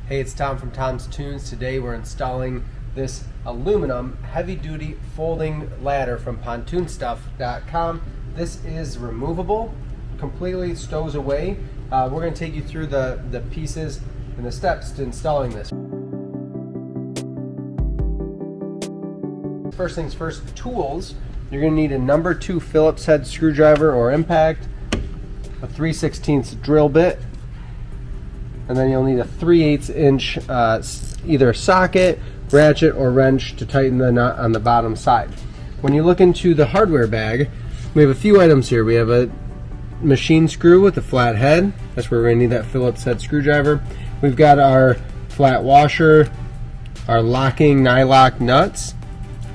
Hey, it's Tom from Toons. Today we're installing this aluminum heavy-duty folding ladder from PontoonStuff.com. This is removable, completely stows away. We're going to take you through the pieces and the steps to installing this. First things first, tools. You're going to need a number 2 Phillips head screwdriver or impact, a 3/16 drill bit, and then you'll need a 3/8 inch either socket, ratchet, or wrench to tighten the nut on the bottom side. When you look into the hardware bag, we have a few items here. We have a machine screw with a flat head. That's where we're going to need that Phillips head screwdriver. We've got our flat washer, our locking nylock nuts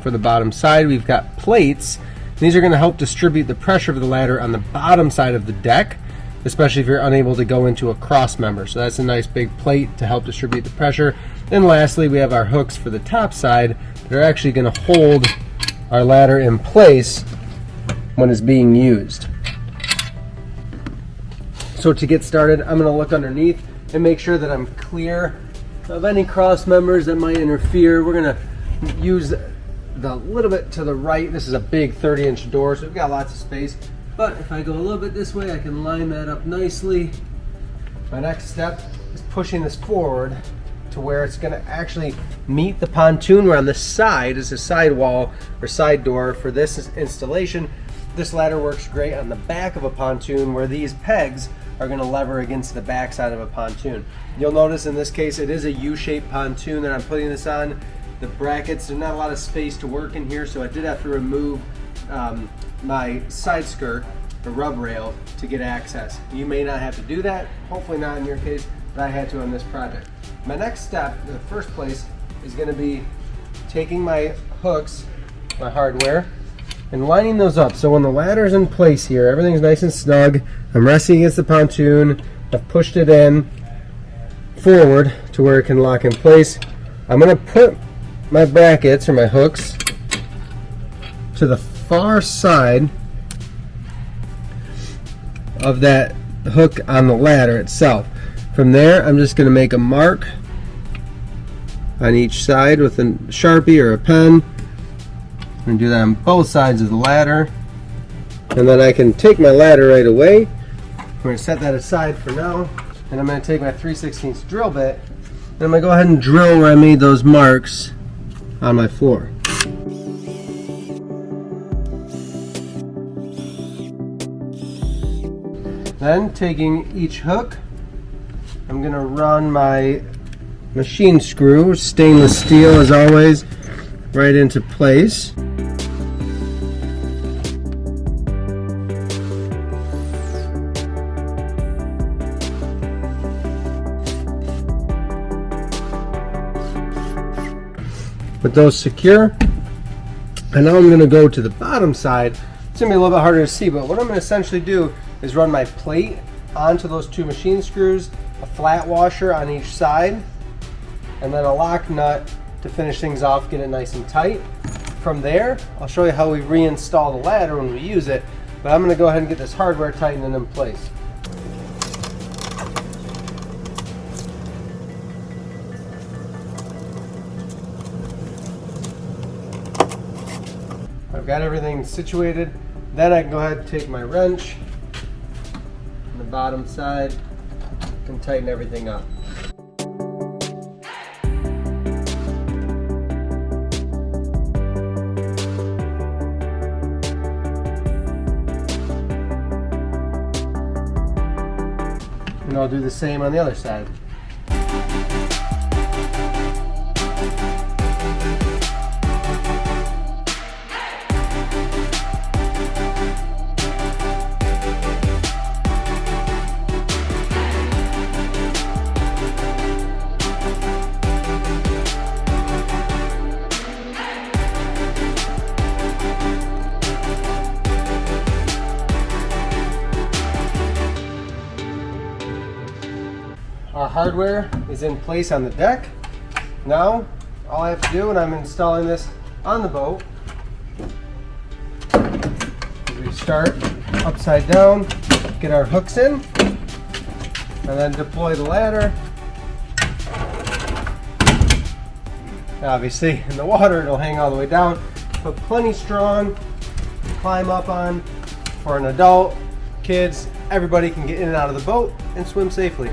for the bottom side. We've got plates. These are going to help distribute the pressure of the ladder on the bottom side of the deck, especially if you're unable to go into a cross member. So that's a nice big plate to help distribute the pressure. And lastly, we have our hooks for the top side that are actually going to hold our ladder in place when it's being used. So to get started, I'm going to look underneath and make sure that I'm clear of any cross members that might interfere. We're going to use the little bit to the right. This is a big 30-inch door, so we've got lots of space. But if I go a little bit this way, I can line that up nicely. My next step is pushing this forward to where it's going to actually meet the pontoon. Where on the side is a side wall or side door for this installation. This ladder works great on the back of a pontoon where these pegs are going to lever against the back side of a pontoon. You'll notice in this case it is a U-shaped pontoon that I'm putting this on. The brackets, there's not a lot of space to work in here, so I did have to remove my side skirt, the rub rail, to get access. You may not have to do that, hopefully not in your case, but I had to on this project. My next step, the first place, is going to be taking my hooks, my hardware, and lining those up. So when the ladder's in place here, everything's nice and snug. I'm resting against the pontoon. I've pushed it in forward to where it can lock in place. I'm going to put my brackets or my hooks to the far side of that hook on the ladder itself. From there, I'm just going to make a mark on each side with a Sharpie or a pen. I'm going to do that on both sides of the ladder, and then I can take my ladder right away. I'm going to set that aside for now, and I'm going to take my 3/16 drill bit, and I'm going to go ahead and drill where I made those marks on my floor. Then, taking each hook, I'm going to run my machine screw, stainless steel as always, right into place. With those secure, and now I'm going to go to the bottom side. It's going to be a little bit harder to see, but what I'm going to essentially do is run my plate onto those 2 machine screws, a flat washer on each side, and then a lock nut to finish things off, get it nice and tight. From there, I'll show you how we reinstall the ladder when we use it, but I'm going to go ahead and get this hardware tightened and in place. I've got everything situated. Then I can go ahead and take my wrench on the bottom side and tighten everything up. And I'll do the same on the other side. Our hardware is in place on the deck. Now, all I have to do when I'm installing this on the boat is we start upside down, get our hooks in, and then deploy the ladder Obviously, in the water, it'll hang all the way down, but plenty strong to climb up on for an adult, kids, everybody can get in and out of the boat and swim safely.